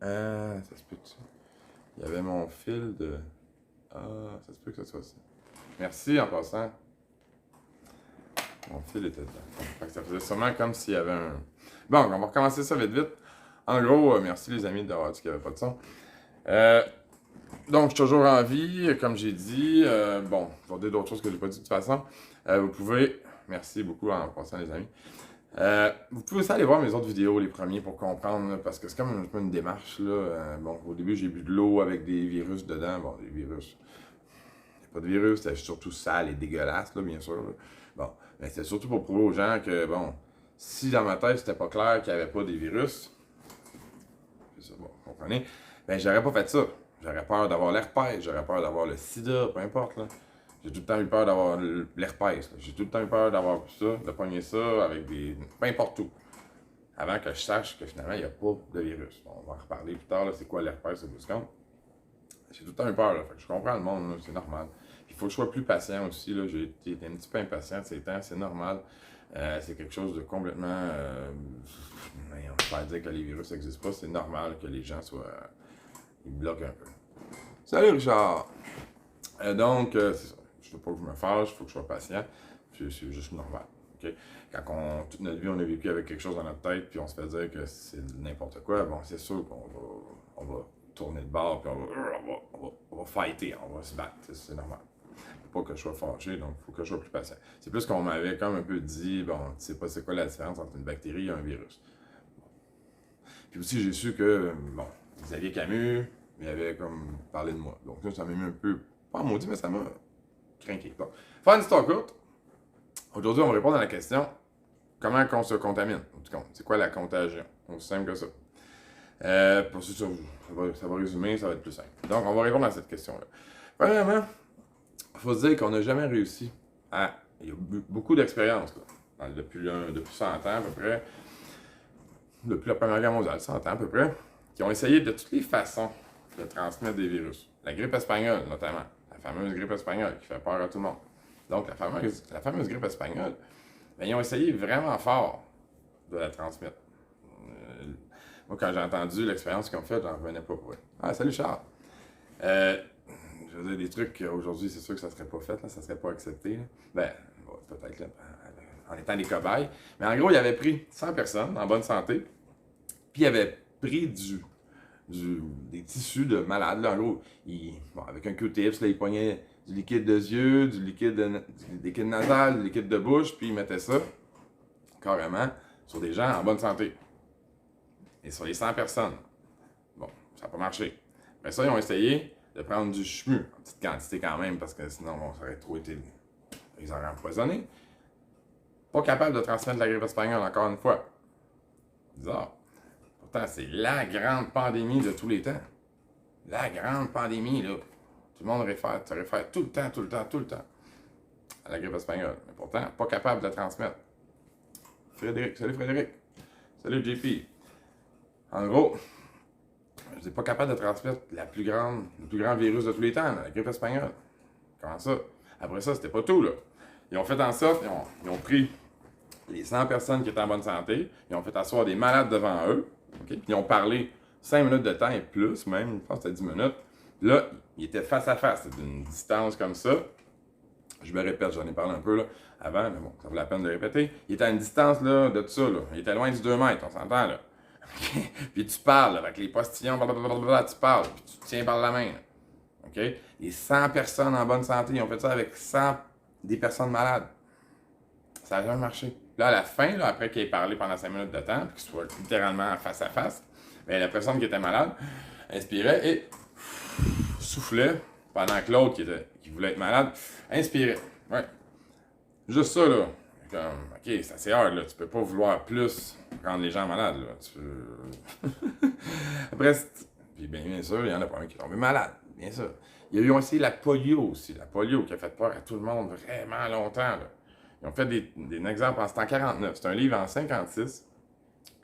Ah, ça se peut-tu? Il y avait mon fil de... Ah, ça se peut que ça soit ça. Merci en passant. Mon fil était dedans. Fait que ça faisait sûrement comme s'il y avait un... Bon, on va recommencer ça vite vite. En gros, merci les amis d'avoir dit qu'il n'y avait pas de son. Donc, je suis toujours en vie, comme j'ai dit. Bon, je vais dire d'autres choses que je n'ai pas dit de toute façon. Vous pouvez... Merci beaucoup en passant les amis. Vous pouvez aussi aller voir mes autres vidéos, les premiers, pour comprendre, là, parce que c'est comme un peu une démarche. Là. Bon, au début, j'ai bu de l'eau avec des virus dedans. Bon, des virus. Il n'y a pas de virus, c'était surtout sale et dégueulasse, là, bien sûr. Là. Bon, mais c'était surtout pour prouver aux gens que, bon, si dans ma tête, c'était pas clair qu'il n'y avait pas des virus, c'est ça, bon, vous comprenez, ben, j'aurais pas fait ça. J'aurais peur d'avoir l'herpès, j'aurais peur d'avoir le sida, peu importe, là. J'ai tout le temps eu peur d'avoir l'herpès. J'ai tout le temps eu peur d'avoir ça, de pogner ça avec des. Peu importe où. Avant que je sache que finalement, il n'y a pas de virus. Bon, on va en reparler plus tard, là, c'est quoi l'herpès au bout du compte. J'ai tout le temps eu peur, là. Fait que je comprends le monde, là, c'est normal. Il faut que je sois plus patient aussi, là. J'ai été un petit peu impatient ces temps, c'est normal. C'est quelque chose de complètement. On peut pas dire que les virus n'existent pas, c'est normal que les gens soient. Ils bloquent un peu. Salut Richard! Donc, c'est ça. Je veux pas que je me fâche, il faut que je sois patient. C'est juste normal. Okay? Quand toute notre vie, on a vécu avec quelque chose dans notre tête, puis on se fait dire que c'est n'importe quoi, bon, c'est sûr qu'on va tourner de bord, puis on va fighter, on va se battre. C'est normal. Faut pas que je sois fâché, donc il faut que je sois plus patient. C'est plus qu'on m'avait comme un peu dit, bon, tu sais pas c'est quoi la différence entre une bactérie et un virus. Puis aussi, j'ai su que, bon, Xavier Camus, il avait comme parlé de moi. Donc ça m'a mis un peu, pas maudit, mais ça m'a craqué. Bon, faire une histoire courte. Aujourd'hui, on va répondre à la question comment on se contamine. C'est quoi la contagion? Aussi simple que ça. Pour ça, ça va résumer, ça va être plus simple. Donc, on va répondre à cette question-là. Premièrement, il faut se dire qu'on n'a jamais réussi à. Il y a beaucoup d'expériences depuis 100 ans à peu près, depuis la Première Guerre mondiale, 100 ans à peu près, qui ont essayé de toutes les façons de transmettre des virus. La grippe espagnole, notamment. La fameuse grippe espagnole qui fait peur à tout le monde. Donc, la fameuse grippe espagnole, ben, ils ont essayé vraiment fort de la transmettre. Moi, quand j'ai entendu l'expérience qu'ils ont faite, j'en revenais pas pour eux. Ah, salut Charles! Je veux dire, des trucs qu'aujourd'hui, c'est sûr que ça serait pas fait, là, ça serait pas accepté. Là. Ben, bon, peut-être là, en étant des cobayes. Mais en gros, il avait pris 100 personnes en bonne santé, puis il avait pris des tissus de malades. Là, en gros, bon, avec un Q-tips, là, il pognait du liquide de yeux, du liquide nasal, du liquide de bouche, puis il mettait ça, carrément, sur des gens en bonne santé. Et sur les 100 personnes. Bon, ça n'a pas marché. Après ça, ils ont essayé de prendre du chemu, en petite quantité quand même, parce que sinon, bon, ça aurait trop été. Ils auraient empoisonné. Pas capable de transmettre la grippe espagnole, encore une fois. Bizarre. Pourtant, c'est la grande pandémie de tous les temps. La grande pandémie, là. Tout le monde réfère tout le temps à la grippe espagnole. Mais pourtant, pas capable de la transmettre. Frédéric, salut Frédéric. Salut JP. En gros, je n'ai pas capable de transmettre le plus grand virus de tous les temps, la grippe espagnole. Comment ça? Après ça, c'était pas tout, là. Ils ont fait en sorte, ils ont pris les 100 personnes qui étaient en bonne santé, ils ont fait asseoir des malades devant eux, okay? Puis ils ont parlé 5 minutes de temps et plus, même, je pense que c'était 10 minutes. Là, ils étaient face à face, c'était d'une distance comme ça. Je me répète, j'en ai parlé un peu là, avant, mais bon, ça vaut la peine de répéter. Il était à une distance là, de tout ça, là. Il était loin du 2 mètres, on s'entend là. Puis tu parles avec les postillons, blablabla, tu parles, puis tu te tiens par la main. Là. OK? Les 100 personnes en bonne santé, ils ont fait ça avec 100 des personnes malades. Ça n'a jamais marché. Là, à la fin, là, après qu'il ait parlé pendant 5 minutes de temps, puis qu'il soit littéralement face à face, bien, la personne qui était malade inspirait et soufflait pendant que l'autre qui voulait être malade inspirait. Ouais. Juste ça, là. Comme, ok, c'est assez hard, là. Tu peux pas vouloir plus rendre les gens malades, là. Tu peux... Après, puis bien sûr, il y en a pas un qui est tombé malade, bien sûr. Il y a eu aussi la polio aussi. La polio qui a fait peur à tout le monde vraiment longtemps, là. Ils ont fait des exemples, c'était en 49. C'est un livre en 56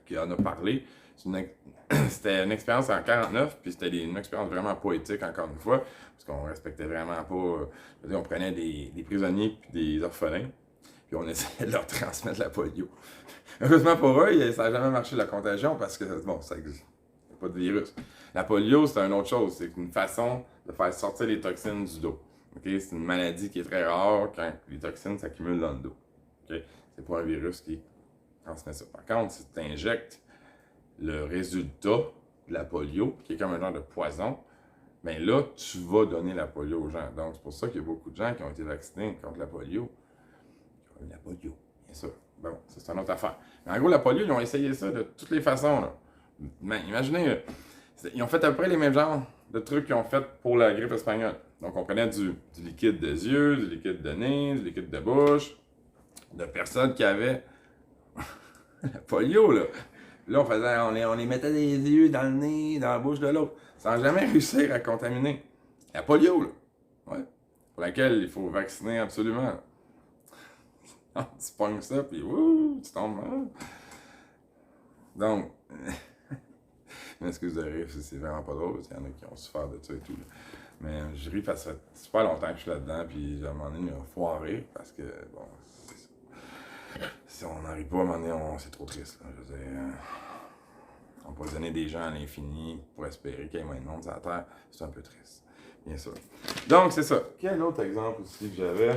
qui en a parlé. C'était une expérience en 49, puis c'était une expérience vraiment poétique, encore une fois, parce qu'on respectait vraiment pas... on prenait des prisonniers puis des orphelins, puis on essayait de leur transmettre la polio. Heureusement pour eux, ça n'a jamais marché la contagion, parce que, bon, ça existe. pas de virus. La polio, c'est une autre chose. C'est une façon de faire sortir les toxines du dos. Okay? C'est une maladie qui est très rare quand les toxines s'accumulent dans le dos. Okay? C'est pas un virus qui transmet ça. Par contre, si tu injectes le résultat de la polio, qui est comme un genre de poison, bien là, tu vas donner la polio aux gens. Donc, c'est pour ça qu'il y a beaucoup de gens qui ont été vaccinés contre la polio. Qui ont eu la polio, bien sûr. Bon, ça, c'est une autre affaire. Mais en gros, la polio, ils ont essayé ça de toutes les façons. Là. Mais imaginez, ils ont fait à peu près les mêmes genres de trucs qu'ils ont fait pour la grippe espagnole. Donc, on prenait du liquide des yeux, du liquide de nez, du liquide de bouche, de personnes qui avaient la polio, là. Là, on les mettait des yeux dans le nez, dans la bouche de l'autre, sans jamais réussir à contaminer. La polio, là. Ouais. Pour laquelle il faut vacciner absolument. Tu pognes ça, puis tu tombes. Hein? Donc, je m'excuse de rire, c'est vraiment pas drôle, parce qu'il y en a qui ont souffert de ça et tout. Là. Mais je ris parce que ça fait super longtemps que je suis là-dedans, puis à un moment donné, il faut en rire, parce que, bon, c'est ça. Si on n'en rit pas, à un moment donné, c'est trop triste. Là. Je veux dire, empoisonner des gens à l'infini pour espérer qu'il y ait moins de monde sur la Terre, c'est un peu triste, bien sûr. Donc, c'est ça. Quel autre exemple aussi que j'avais?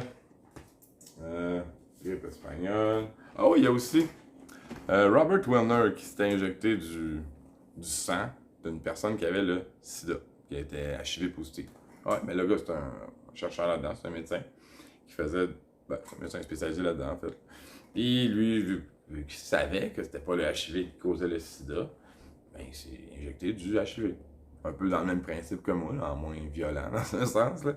Grippe espagnole. Ah oui, il y a aussi Robert Wilner qui s'était injecté du sang d'une personne qui avait le sida, qui était HIV positif. Ouais, mais le gars, c'est un chercheur là-dedans, c'est un médecin qui faisait. Ben, c'est un médecin spécialisé là-dedans, en fait. Puis lui, vu qu'il savait que c'était pas le HIV qui causait le sida, ben, il s'est injecté du HIV. Un peu dans le même principe que moi, là, en moins violent dans ce sens. Là.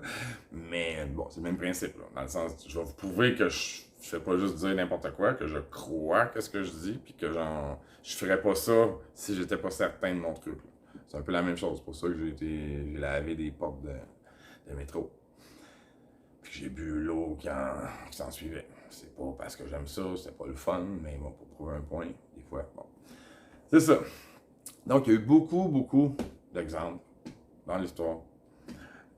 Mais bon, c'est le même principe. Là, dans le sens, je vais vous prouver que je fais pas juste dire n'importe quoi, que je crois que ce que je dis, puis que je ferais pas ça si j'étais pas certain de mon truc. Là. C'est un peu la même chose. C'est pour ça que j'ai lavé des portes de métro. Puis j'ai bu l'eau qui s'en suivait. C'est pas parce que j'aime ça, c'est pas le fun, mais bon, pour prouver un point, des fois, bon. C'est ça. Donc, il y a eu beaucoup d'exemples dans l'histoire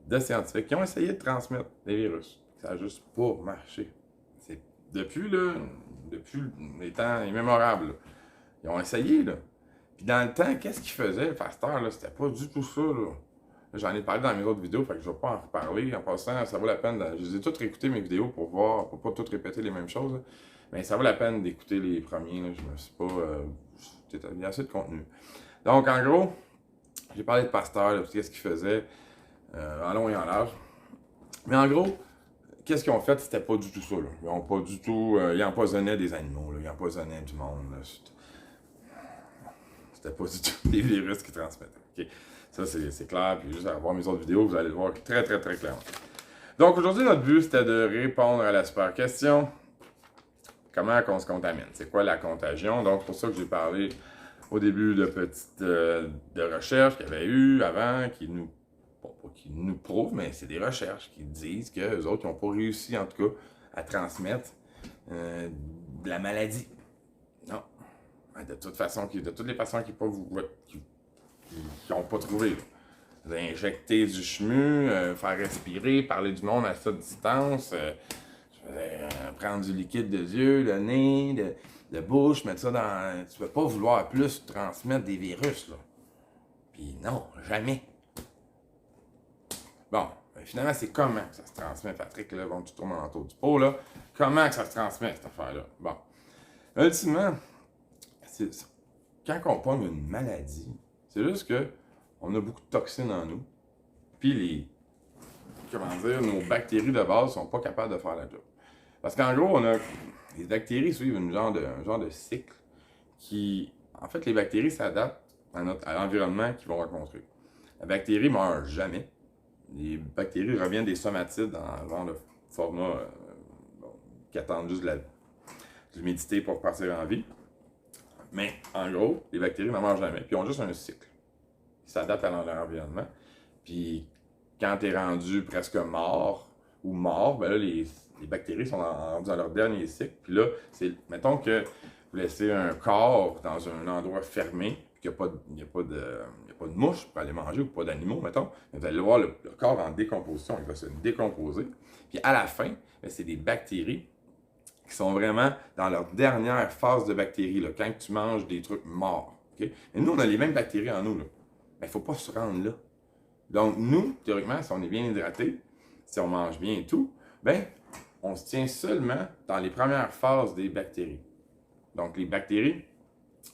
de scientifiques qui ont essayé de transmettre des virus. Ça n'a juste pas marché. C'est depuis les temps immémorables. Là. Ils ont essayé, là. Puis dans le temps, qu'est-ce qu'ils faisaient, le pasteur, là? C'était pas du tout ça, là. J'en ai parlé dans mes autres vidéos, fait que je vais pas en reparler. En passant, ça vaut la peine. Je les ai toutes réécoutées, mes vidéos, pour voir, pour pas toutes répéter les mêmes choses. Là. Mais ça vaut la peine d'écouter les premiers, là. Je me suis pas... il y a assez de contenu. Donc, en gros, j'ai parlé de pasteur, qu'est-ce qu'ils faisaient, en long et en large. Mais en gros, qu'est-ce qu'ils ont fait? C'était pas du tout ça. Là. Ils ont pas du tout... ils empoisonnaient des animaux, là. Ils empoisonnaient du monde. Là. C'était pas du tout des virus qui transmettaient. Okay? Ça, c'est clair. Puis juste à voir mes autres vidéos, vous allez le voir très clairement. Donc, aujourd'hui, notre but, c'était de répondre à la super question. Comment on se contamine? C'est quoi la contagion? Donc, c'est pour ça que j'ai parlé au début de petites de recherches qu'il y avait eu avant, qui nous, bon, pas qui nous prouvent, mais c'est des recherches qui disent qu'eux autres, ils n'ont pas réussi, en tout cas, à transmettre de la maladie. Non. De toute façon, de toutes les façons qu'ils n'ont pas trouvé. Là. Injecter du chemu, faire respirer, parler du monde à cette distance, prendre du liquide de yeux, de nez, de bouche, mettre ça dans... Tu peux pas vouloir plus transmettre des virus, là. Puis non, jamais. Bon, finalement, c'est comment que ça se transmet, Patrick, là, bon, tu tournes en autour du pot, là. Comment que ça se transmet, cette affaire-là? Bon. Ultimement, quand on pogne une maladie, c'est juste que on a beaucoup de toxines en nous, puis nos bactéries de base sont pas capables de faire la job. Parce qu'en gros, les bactéries suivent un genre de cycle qui... En fait, les bactéries s'adaptent à l'environnement qu'ils vont rencontrer. La bactérie meurt jamais. Les bactéries reviennent des somatides dans genre de format qui attendent juste de l'humidité pour partir en vie. Mais en gros, les bactéries ne meurent jamais. Puis ils ont juste un cycle. Ils s'adaptent à leur environnement. Puis quand tu es rendu presque mort ou mort, ben là, les bactéries sont rendues dans leur dernier cycle. Puis là, mettons que vous laissez un corps dans un endroit fermé, puis qu'il n'y a pas de mouches pour aller manger ou pas d'animaux, mettons. Vous allez voir le corps en décomposition. Il va se décomposer. Puis à la fin, ben, c'est des bactéries qui sont vraiment dans leur dernière phase de bactéries, là, quand tu manges des trucs morts. Okay? Et nous, on a les mêmes bactéries en nous. Là. il ne faut pas se rendre là. Donc, nous, théoriquement, si on est bien hydraté, si on mange bien et tout, ben, on se tient seulement dans les premières phases des bactéries. Donc, les bactéries,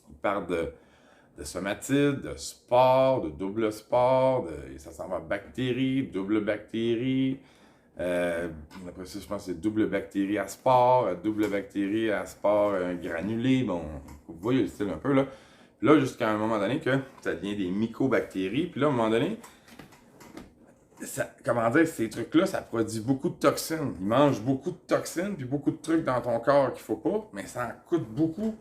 ils partent de somatides, de spores, de double spore, ça s'en va bactéries, double bactéries. Après ça, je pense que c'est double bactérie à spore, double bactérie à spore granulé. Bon, vous voyez le style un peu là. Puis là, jusqu'à un moment donné que ça devient des mycobactéries. Puis là, à un moment donné, comment dire, ces trucs-là, ça produit beaucoup de toxines. Ils mangent beaucoup de toxines, puis beaucoup de trucs dans ton corps qu'il faut pas, mais ça en coûte beaucoup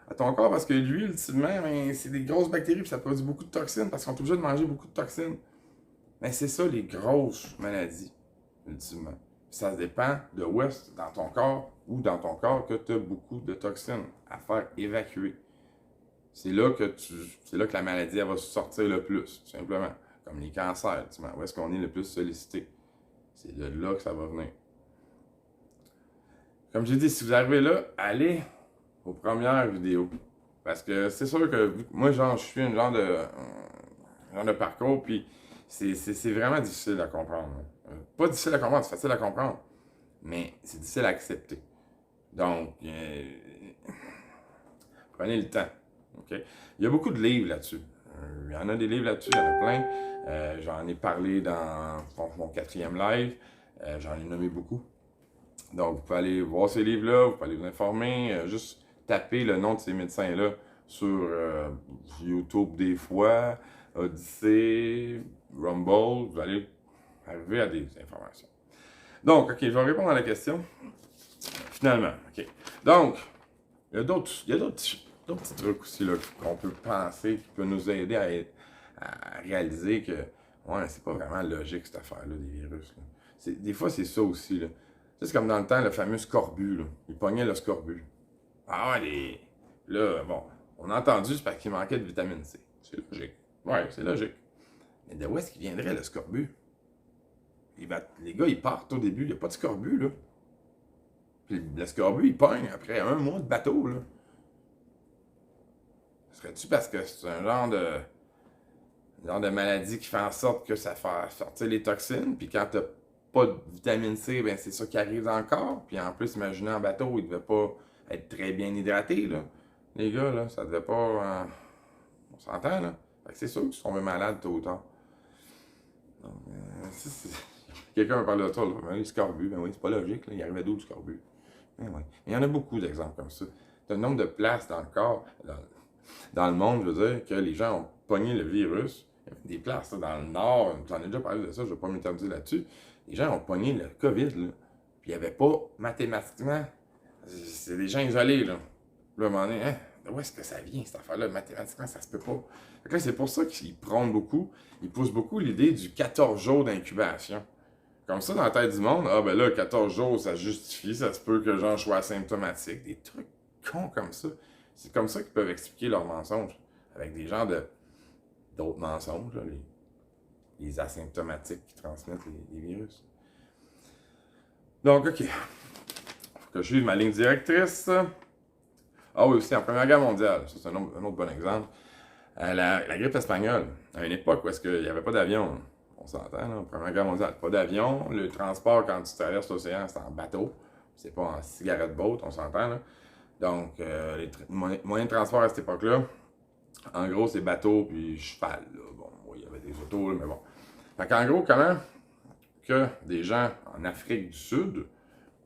à ton corps parce que lui, ultimement, ben, c'est des grosses bactéries, puis ça produit beaucoup de toxines parce qu'on est obligé de manger beaucoup de toxines. Mais c'est ça, les grosses maladies, ultimement. Puis ça dépend de où est dans ton corps ou dans ton corps que tu as beaucoup de toxines à faire évacuer. C'est là que la maladie elle va sortir le plus, tout simplement. Comme les cancers, où est-ce qu'on est le plus sollicité. C'est de là que ça va venir. Comme j'ai dit, si vous arrivez là, allez aux premières vidéos. Parce que c'est sûr que moi, genre, je suis un genre de parcours, puis c'est vraiment difficile à comprendre. Pas difficile à comprendre, c'est facile à comprendre. Mais c'est difficile à accepter. Donc, prenez le temps. Okay? Il y a beaucoup de livres là-dessus. Il y en a des livres là-dessus, il y en a plein. J'en ai parlé dans mon 4e live. J'en ai nommé beaucoup. Donc, vous pouvez aller voir ces livres-là, vous pouvez aller vous informer. Juste taper le nom de ces médecins-là sur YouTube des fois, Odyssey, Rumble. Vous allez arriver à des informations. Donc, OK, je vais répondre à la question. Finalement, OK. Donc, il y a d'autres petits trucs aussi là, qu'on peut penser, qui peuvent nous aider à réaliser que ouais, c'est pas vraiment logique cette affaire-là des virus. Là. Des fois, c'est ça aussi. Là. C'est comme dans le temps, le fameux scorbut. Là. Il pognait le scorbut. Ah, là, bon, on a entendu, c'est parce qu'il manquait de vitamine C. C'est logique. Ouais, c'est logique. Mais de où est-ce qu'il viendrait le scorbut? Les gars, ils partent au début, il n'y a pas de scorbut, là. Puis le scorbut, il pogne après 1 mois de bateau, là. Serais-tu parce que c'est un genre de maladie qui fait en sorte que ça fait sortir les toxines, puis quand t'as pas de vitamine C, ben c'est ça qui arrive dans le corps. Puis en plus, imaginez en bateau, il devait pas être très bien hydraté, là. Les gars, là, ça devait pas... on s'entend, là. Fait que c'est sûr qu'ils sont malades tôt ou tard. Donc, quelqu'un me parle de ça, là. Ben, le scorbut, ben oui, c'est pas logique, là. Il arrivait d'où le scorbut? Ben oui. Mais il y en a beaucoup d'exemples comme ça. T'as un nombre de places dans le corps, dans le monde, je veux dire, que les gens ont pogné le virus. Il y avait des places là, dans le nord, j'en ai déjà parlé de ça, je ne vais pas m'éterniser là-dessus. Les gens ont pogné le COVID, là. Puis il n'y avait pas mathématiquement. C'est des gens isolés, là. Là, à un moment donné, hein, d'où est-ce que ça vient, cette affaire-là? Mathématiquement, ça se peut pas. Fait que là, c'est pour ça qu'ils prônent beaucoup, ils poussent beaucoup l'idée du 14 jours d'incubation. Comme ça, dans la tête du monde, ah ben là, 14 jours, ça justifie, ça se peut que j'en sois asymptomatique. Des trucs cons comme ça. C'est comme ça qu'ils peuvent expliquer leurs mensonges. Avec des genres d'autres mensonges, là, les asymptomatiques qui transmettent les virus. Donc, OK. Faut que je suive ma ligne directrice. Ah oui, aussi, en Première Guerre mondiale, ça c'est un autre bon exemple. La grippe espagnole, à une époque où est-ce qu'il n'y avait pas d'avion, on s'entend, là, en Première Guerre mondiale, pas d'avion, le transport quand tu traverses l'océan, c'est en bateau, c'est pas en cigarette boat, on s'entend, là. Donc, les moyens de transport à cette époque-là, en gros, c'est bateau puis cheval, là. Bon, oui, il y avait des autos, là, mais bon. Fait qu'en gros, comment que des gens en Afrique du Sud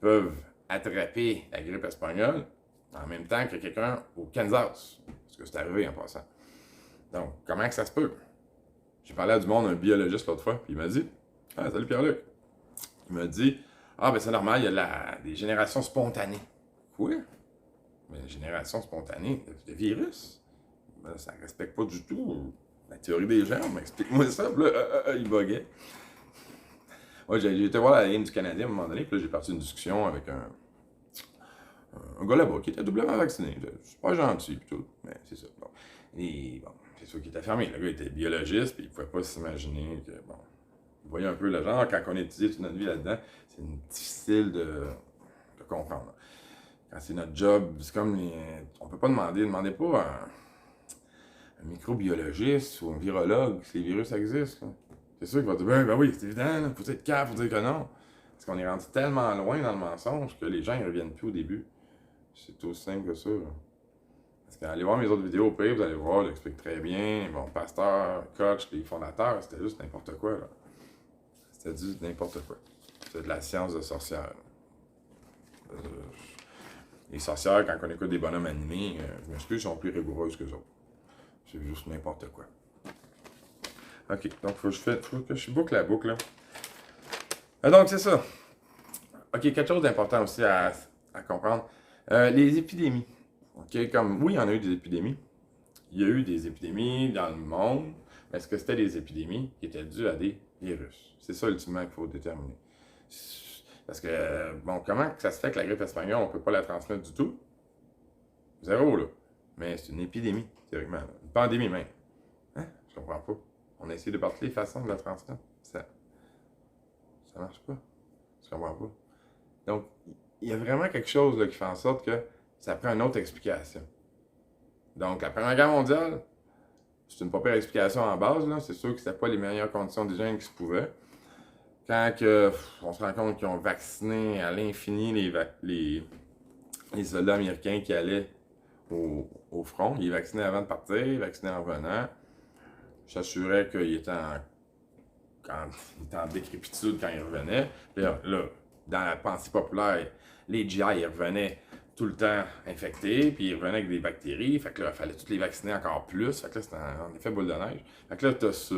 peuvent attraper la grippe espagnole en même temps que quelqu'un au Kansas? Parce que c'est arrivé en passant. Donc, comment que ça se peut? J'ai parlé à du monde, un biologiste l'autre fois, puis il m'a dit, ah, salut Pierre-Luc. Il m'a dit, ah, ben c'est normal, il y a des générations spontanées. Quoi? Mais une génération spontanée de virus? Ben, ça ne respecte pas du tout la théorie des germes. Explique-moi ça. Puis là, il buguait. Ouais, j'ai été voir la ligne du Canadien à un moment donné, puis là, j'ai parti une discussion avec un gars là-bas qui était doublement vacciné. C'est pas gentil, puis tout, mais c'est ça. Bon. Et bon, c'est sûr qu'il était fermé. Le gars était biologiste, puis il pouvait pas s'imaginer que, bon, vous voyez un peu le genre, quand on étudie toute notre vie là-dedans, c'est difficile de comprendre. Quand c'est notre job, c'est comme on peut pas demandez pas un microbiologiste ou un virologue si les virus existent. Là. C'est sûr qu'il va dire ben oui, c'est évident, là, faut être capable, faut dire que non. Parce qu'on est rendu tellement loin dans le mensonge que les gens ne reviennent plus au début. C'est aussi simple que ça. Là. Parce qu'allez voir mes autres vidéos au pire, vous allez voir, j'explique très bien. Bon, Pasteur, Koch, les fondateurs, c'était juste n'importe quoi. Là. C'était juste n'importe quoi. C'était de la science de sorcière. Les sorcières, quand on écoute des bonhommes animés, je m'excuse, sont plus rigoureuses que les autres. C'est juste n'importe quoi. Ok, donc faut que je boucle la boucle. Donc c'est ça. Ok, quelque chose d'important aussi à comprendre. Les épidémies. Ok, comme oui, il y en a eu des épidémies. Il y a eu des épidémies dans le monde. Mais est-ce que c'était des épidémies qui étaient dues à des virus? C'est ça ultimement qu'il faut déterminer. Parce que, bon, comment ça se fait que la grippe espagnole, on ne peut pas la transmettre du tout? Zéro, là. Mais c'est une épidémie, théoriquement. Une pandémie même. Hein? Je comprends pas. On a essayé de par toutes les façons de la transmettre. Ça marche pas. Je comprends pas. Donc, il y a vraiment quelque chose là, qui fait en sorte que ça prend une autre explication. Donc, la Première Guerre mondiale, c'est une pas pire explication en base. Là. C'est sûr que c'était pas les meilleures conditions d'hygiène qui se pouvaient. Quand on se rend compte qu'ils ont vacciné à l'infini les soldats américains qui allaient au front. Ils vaccinaient avant de partir, ils vaccinaient en revenant. J'assurais qu'ils étaient en décrépitude quand ils revenaient. Là, dans la pensée populaire, les GI, ils revenaient tout le temps infectés, puis ils revenaient avec des bactéries. Fait que là, il fallait tous les vacciner encore plus. Fait que là, c'était en effet boule de neige. Fait que là, t'as ça.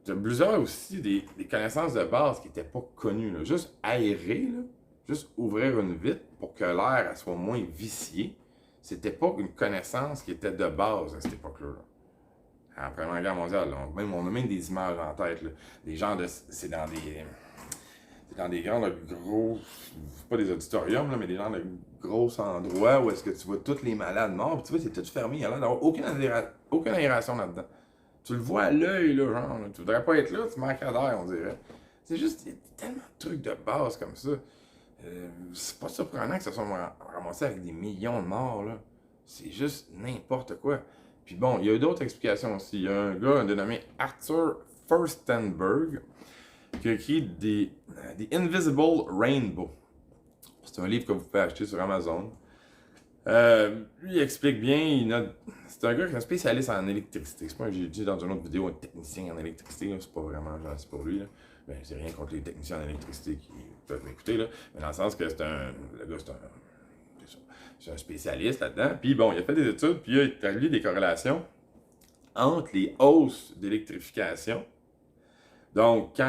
T'as plusieurs aussi des connaissances de base qui n'étaient pas connues. Là. Juste aérer, là, juste ouvrir une vitre pour que l'air soit moins vicié, c'était pas une connaissance qui était de base à cette époque-là. À la Première Guerre mondiale, là, on a même des images en tête. Là. Des gens de. C'est dans des grands, gros. Pas des auditoriums, là, mais des gens de gros endroits où est-ce que tu vois tous les malades morts. Puis tu vois, c'est tout fermé. Il y a d'avoir aucune aération là-dedans. Tu le vois à l'œil, là, genre. Là. Tu voudrais pas être là, tu manquerais d'air, on dirait. C'est juste, il y a tellement de trucs de base comme ça. C'est pas surprenant que ça soit ramassé avec des millions de morts, là. C'est juste n'importe quoi. Puis bon, il y a d'autres explications aussi. Il y a un gars dénommé Arthur Furstenberg qui a écrit The Invisible Rainbow. C'est un livre que vous pouvez acheter sur Amazon. Lui, il explique bien, c'est un gars qui est un spécialiste en électricité. C'est pas, j'ai dit dans une autre vidéo, un technicien en électricité, là. C'est pas vraiment gentil pour lui. Là. Ben, c'est rien contre les techniciens en électricité qui peuvent m'écouter, là. Mais dans le sens que le gars, c'est un spécialiste là-dedans. Puis bon, il a fait des études, puis il a établi des corrélations entre les hausses d'électrification. Donc,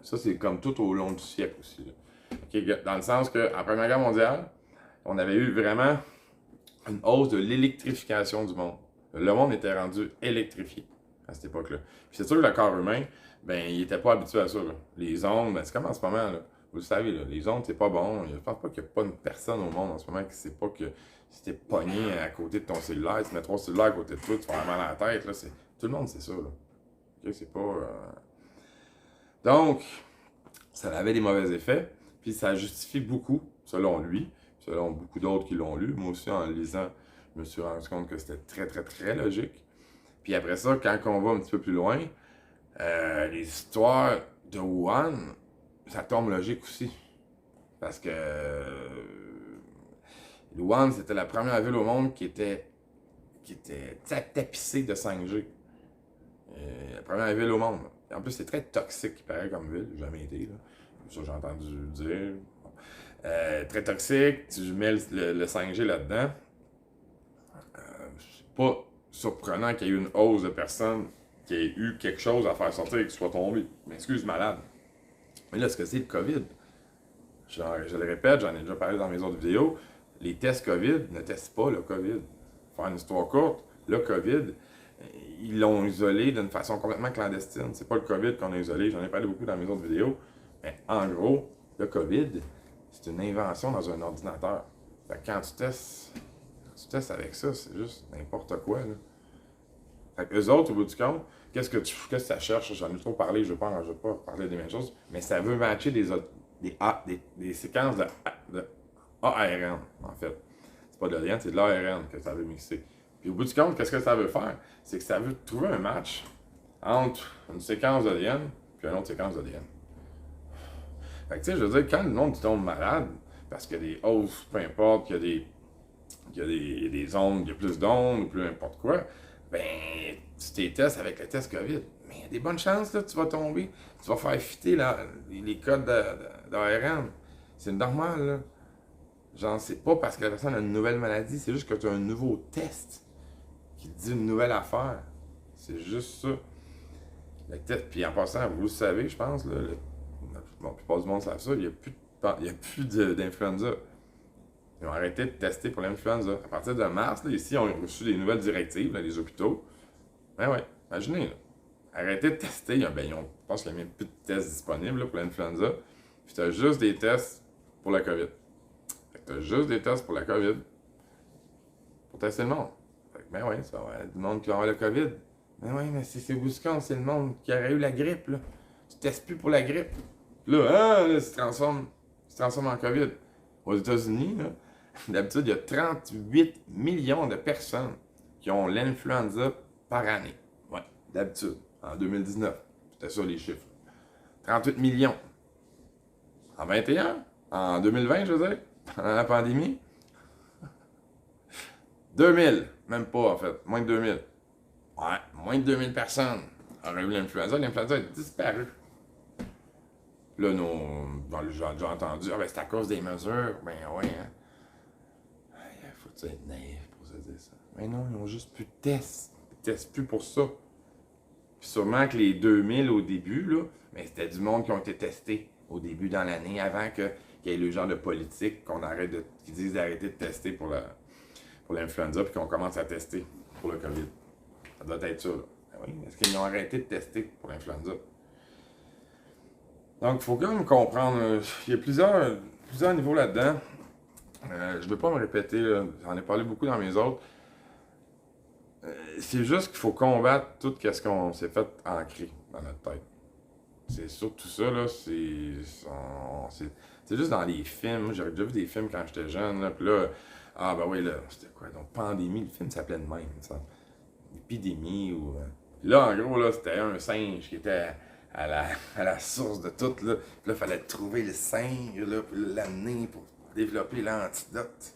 ça c'est comme tout au long du siècle aussi. Là. Okay, dans le sens qu'en Première Guerre mondiale, on avait eu vraiment une hausse de l'électrification du monde. Le monde était rendu électrifié à cette époque-là. Puis c'est sûr que le corps humain, ben, il n'était pas habitué à ça. Là. Les ondes, ben, c'est comme en ce moment, là. Vous le savez, là, les ondes, c'est pas bon. Je pense pas qu'il n'y a pas une personne au monde en ce moment qui sait pas que si t'es pogné à côté de ton cellulaire, tu mets 3 cellulaires à côté de toi, tu vas avoir mal à la tête. Là, tout le monde sait ça. Là. Okay, c'est pas. Donc, ça avait des mauvais effets. Puis ça justifie beaucoup, selon lui, selon beaucoup d'autres qui l'ont lu. Moi aussi, en le lisant, je me suis rendu compte que c'était très, très, très logique. Puis après ça, quand on va un petit peu plus loin, les histoires de Wuhan, ça tombe logique aussi. Parce que Wuhan, c'était la première ville au monde qui était tapissée de 5G. La première ville au monde. Et en plus, c'est très toxique, il paraît, comme ville. J'ai jamais été, là. Ça, j'ai entendu dire. Très toxique, tu mets le 5G là-dedans. C'est pas surprenant qu'il y ait eu une hausse de personnes qui aient eu quelque chose à faire sortir et qui soient tombées. M'excuse, malade. Mais là, ce que c'est le COVID? Je le répète, j'en ai déjà parlé dans mes autres vidéos. Les tests COVID ne testent pas le COVID. Pour faire une histoire courte, le COVID, ils l'ont isolé d'une façon complètement clandestine. C'est pas le COVID qu'on a isolé, j'en ai parlé beaucoup dans mes autres vidéos. Mais en gros, le COVID, c'est une invention dans un ordinateur. Fait que quand tu testes avec ça, c'est juste n'importe quoi. Là. Fait que eux autres, au bout du compte, qu'est-ce que ça cherche? J'en ai trop parlé, je vais pas parler des mêmes choses, mais ça veut matcher des séquences de ARN, en fait. C'est pas de l'ADN, c'est de l'ARN que ça veut mixer. Puis au bout du compte, qu'est-ce que ça veut faire? C'est que ça veut trouver un match entre une séquence d'ADN puis une autre séquence d'ADN. Fait que tu sais, je veux dire, quand le monde tombe malade, parce qu'il y a des hausses, peu importe, qu'il y a des ondes, il y a plus d'ondes, ou plus n'importe quoi, ben, tu t'es testes avec le test COVID. Mais il y a des bonnes chances, là, tu vas tomber, tu vas faire fitter les codes d'ARN. C'est normal, là. Genre, c'est pas parce que la personne a une nouvelle maladie, c'est juste que tu as un nouveau test qui te dit une nouvelle affaire. C'est juste ça. Le test, puis en passant, vous le savez, je pense, là, la plupart du monde savent ça, il n'y a plus d'influenza. Ils ont arrêté de tester pour l'influenza. À partir de mars, là, ici, on a reçu des nouvelles directives, là, les hôpitaux. Ben ouais, imaginez, là. Arrêtez de tester. Je pense qu'il n'y a même plus de tests disponibles là, pour l'influenza. Puis tu as juste des tests pour la COVID. Fait que tu as juste des tests pour la COVID pour tester le monde. Fait que, ben ouais, ça va avoir du monde qui va avoir la COVID. Ben ouais, mais c'est au Wisconsin, c'est le monde qui aurait eu la grippe, là. Tu testes plus pour la grippe. Là, ça se transforme en COVID. Aux États-Unis, là, d'habitude, il y a 38 millions de personnes qui ont l'influenza par année. Ouais, d'habitude, en 2019. C'était ça les chiffres. 38 millions. En 21, en 2020, je veux dire, pendant la pandémie, 2000, même pas en fait, moins de 2000. Ouais, moins de 2000 personnes auraient eu l'influenza. L'influenza a disparu. Là, j'ai déjà entendu, ah ben c'est à cause des mesures. Ben ouais, hein. Faut être naïf pour se dire ça. Mais non, ils ont juste plus de tests. Ils testent plus pour ça. Puis sûrement que les 2000 au début, là, mais c'était du monde qui ont été testés au début dans l'année, avant qu'il y ait le genre de politique qui disent d'arrêter de tester pour l'influenza, puis qu'on commence à tester pour le COVID. Ça doit être ça, là. Ben oui, est-ce qu'ils ont arrêté de tester pour l'influenza? Donc, il faut quand même comprendre. Il y a plusieurs niveaux là-dedans. Je ne vais pas me répéter, là. J'en ai parlé beaucoup dans mes autres. C'est juste qu'il faut combattre tout ce qu'on s'est fait ancrer dans notre tête. C'est surtout ça, là. C'est juste dans les films. J'avais déjà vu des films quand j'étais jeune, là. Puis là, ah ben oui, là, c'était quoi? Donc, Pandémie, le film s'appelait de même, ça. Épidémie ou. Puis là, en gros, là, c'était un singe qui était à la source de tout, là. Puis là, il fallait trouver le singe, là, puis l'amener pour développer l'antidote.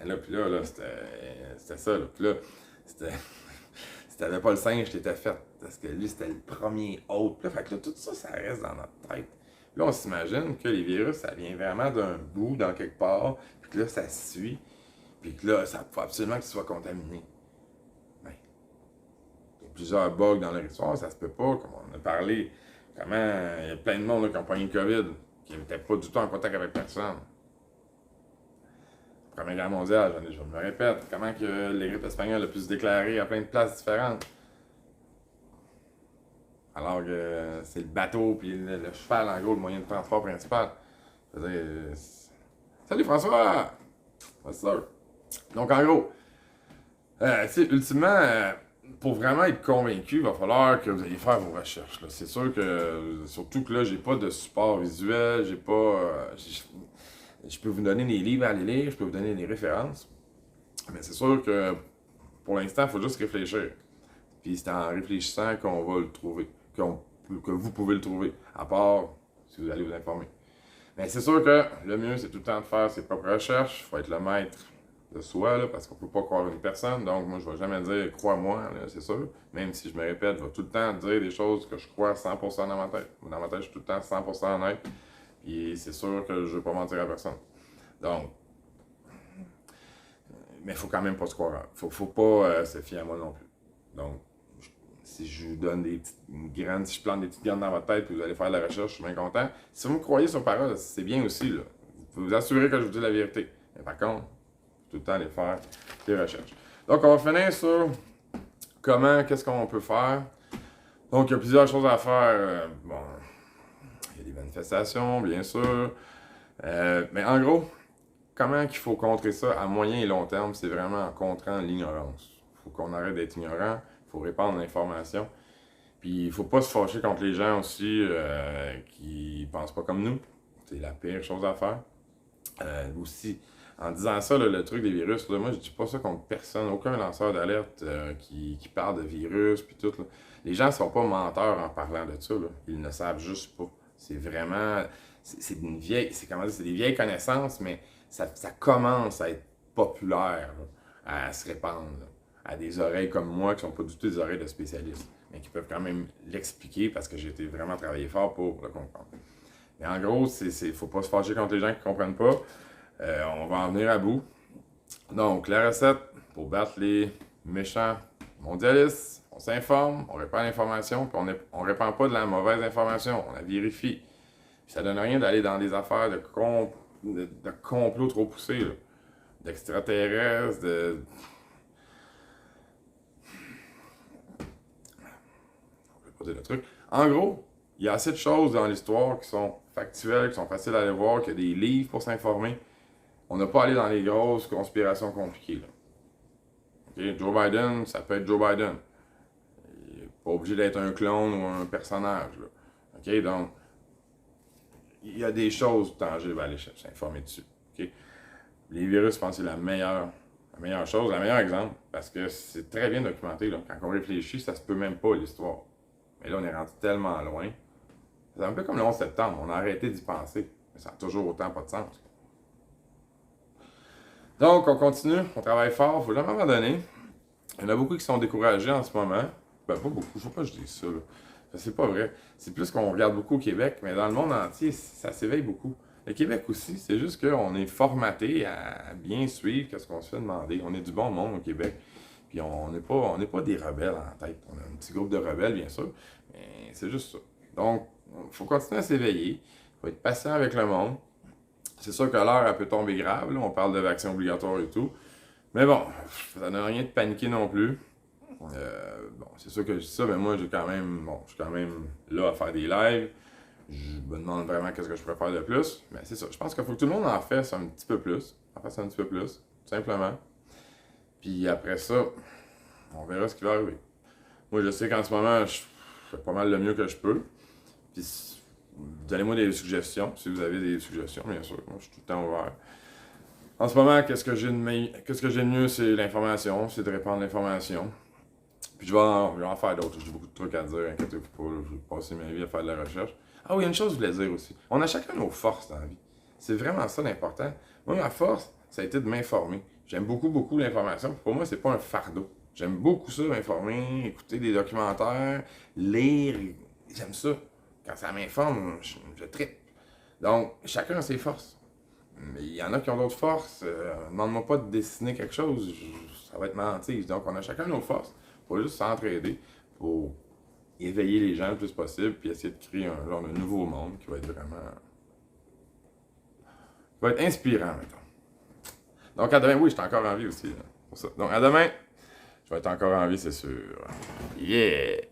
Et là, puis là, c'était ça, là. Puis là, c'était. Si t'avais pas le singe, t'étais fait. Parce que lui, c'était le premier hôte. Puis là, fait que là, tout ça, ça reste dans notre tête. Puis là, on s'imagine que les virus, ça vient vraiment d'un bout, dans quelque part. Puis que là, ça suit. Puis que là, ça faut absolument que tu sois contaminé. Ben, il y a plusieurs bugs dans leur histoire, ça se peut pas. Comme on a parlé, comment il y a plein de monde là, qui ont pogné le COVID, qui n'étaient pas du tout en contact avec personne. Première Guerre mondiale, je me répète, comment que les grippes espagnoles a pu se déclarer à plein de places différentes. Alors que c'est le bateau puis le cheval, en gros, le moyen de transport principal. Je veux dire, salut François! What's up? Donc en gros, tu sais, ultimement, pour vraiment être convaincu, il va falloir que vous ayez faire vos recherches. Là. C'est sûr que, surtout que là, j'ai pas de support visuel, j'ai pas. Je peux vous donner des livres à aller lire, je peux vous donner des références. Mais c'est sûr que pour l'instant, il faut juste réfléchir. Puis c'est en réfléchissant qu'on va le trouver, que vous pouvez le trouver, à part si vous allez vous informer. Mais c'est sûr que le mieux, c'est tout le temps de faire ses propres recherches. Il faut être le maître de soi, là, parce qu'on peut pas croire une personne. Donc moi, je vais jamais dire « crois-moi », c'est sûr. Même si je me répète, je vais tout le temps dire des choses que je crois 100% dans ma tête. Dans ma tête, je suis tout le temps 100% honnête. Puis c'est sûr que je ne veux pas mentir à personne. Donc, mais il faut quand même pas se croire. Faut pas se fier à moi non plus. Donc, si je vous donne si je plante des petites graines dans votre tête et vous allez faire de la recherche, je suis bien content. Si vous me croyez sur parole, c'est bien aussi, là. Vous pouvez vous assurer que je vous dis la vérité. Mais par contre, tout le temps aller faire des recherches. Donc, on va finir sur qu'est-ce qu'on peut faire. Donc, il y a plusieurs choses à faire. Bon, il y a des manifestations, bien sûr. Mais en gros, comment qu'il faut contrer ça à moyen et long terme, c'est vraiment en contrant l'ignorance. Il faut qu'on arrête d'être ignorant, il faut répandre l'information. Puis il faut pas se fâcher contre les gens aussi qui pensent pas comme nous. C'est la pire chose à faire. Aussi, En disant ça, là, le truc des virus, là, moi je dis pas ça contre personne, aucun lanceur d'alerte qui parle de virus puis tout. Là. Les gens sont pas menteurs en parlant de ça, là. Ils ne savent juste pas. C'est vraiment. C'est une vieille. C'est comment dire, c'est des vieilles connaissances, mais ça commence à être populaire, là, à se répandre, là, à des oreilles comme moi qui sont pas du tout des oreilles de spécialistes, mais qui peuvent quand même l'expliquer parce que j'ai été vraiment travaillé fort pour le comprendre. Mais en gros, faut pas se fâcher contre les gens qui comprennent pas. On va en venir à bout. Donc, la recette pour battre les méchants mondialistes, on s'informe, on répand l'information, puis on répand pas de la mauvaise information, on la vérifie. Puis ça donne rien d'aller dans des affaires de complot trop poussés, là. D'extraterrestres, de. Je vais pas dire le truc. En gros, il y a assez de choses dans l'histoire qui sont factuelles, qui sont faciles à aller voir, qu'il y a des livres pour s'informer. On n'a pas à aller dans les grosses conspirations compliquées, là. Okay? Joe Biden, ça peut être Joe Biden. Il n'est pas obligé d'être un clone ou un personnage, là. OK? Donc, il y a des choses tangibles à aller s'informer dessus. Okay? Les virus, je pense que c'est la meilleure chose, le meilleur exemple, parce que c'est très bien documenté. Là. Quand on réfléchit, ça se peut même pas l'histoire. Mais là, on est rendu tellement loin. C'est un peu comme le 11 septembre, on a arrêté d'y penser, mais ça n'a toujours autant pas de sens. Donc, on continue, on travaille fort, il faut jamais abandonner. Il y en a beaucoup qui sont découragés en ce moment. Ben, pas beaucoup, faut pas que je dise ça, là. C'est pas vrai. C'est plus qu'on regarde beaucoup au Québec, mais dans le monde entier, ça s'éveille beaucoup. Le Québec aussi, c'est juste qu'on est formaté à bien suivre ce qu'on se fait demander. On est du bon monde au Québec. Puis on n'est pas des rebelles en tête. On a un petit groupe de rebelles, bien sûr, mais c'est juste ça. Donc, il faut continuer à s'éveiller. Il faut être patient avec le monde. C'est sûr que l'heure, elle peut tomber grave. Là. On parle de vaccins obligatoires et tout. Mais bon, ça n'a rien de paniquer non plus. Bon, c'est sûr que je dis ça, mais moi, je suis quand même là à faire des lives. Je me demande vraiment qu'est-ce que je pourrais faire de plus. Mais c'est ça. Je pense qu'il faut que tout le monde en fasse un petit peu plus. Tout simplement. Puis après ça, on verra ce qui va arriver. Moi, je sais qu'en ce moment, je fais pas mal le mieux que je peux. Puis, donnez-moi des suggestions, si vous avez des suggestions, bien sûr. Moi, je suis tout le temps ouvert. En ce moment, qu'est-ce que j'ai de mieux, c'est l'information, c'est de répandre l'information. Puis je vais en faire d'autres. J'ai beaucoup de trucs à dire, inquiétez-vous pas. Je vais passer ma vie à faire de la recherche. Ah oui, il y a une chose que je voulais dire aussi. On a chacun nos forces dans la vie. C'est vraiment ça l'important. Moi, ma force, ça a été de m'informer. J'aime beaucoup, beaucoup l'information. Pour moi, c'est pas un fardeau. J'aime beaucoup ça, m'informer, écouter des documentaires, lire. J'aime ça. Quand ça m'informe, je trippe. Donc, chacun a ses forces. Mais il y en a qui ont d'autres forces. Demande-moi pas de dessiner quelque chose, ça va être menti. Donc, on a chacun nos forces. Il faut juste s'entraider pour éveiller les gens le plus possible puis essayer de créer un genre de nouveau monde qui va être vraiment. Qui va être inspirant, mettons. Donc, à demain, oui, je suis encore en vie aussi. Là, pour ça. Donc, à demain, je vais être encore en vie, c'est sûr. Yeah!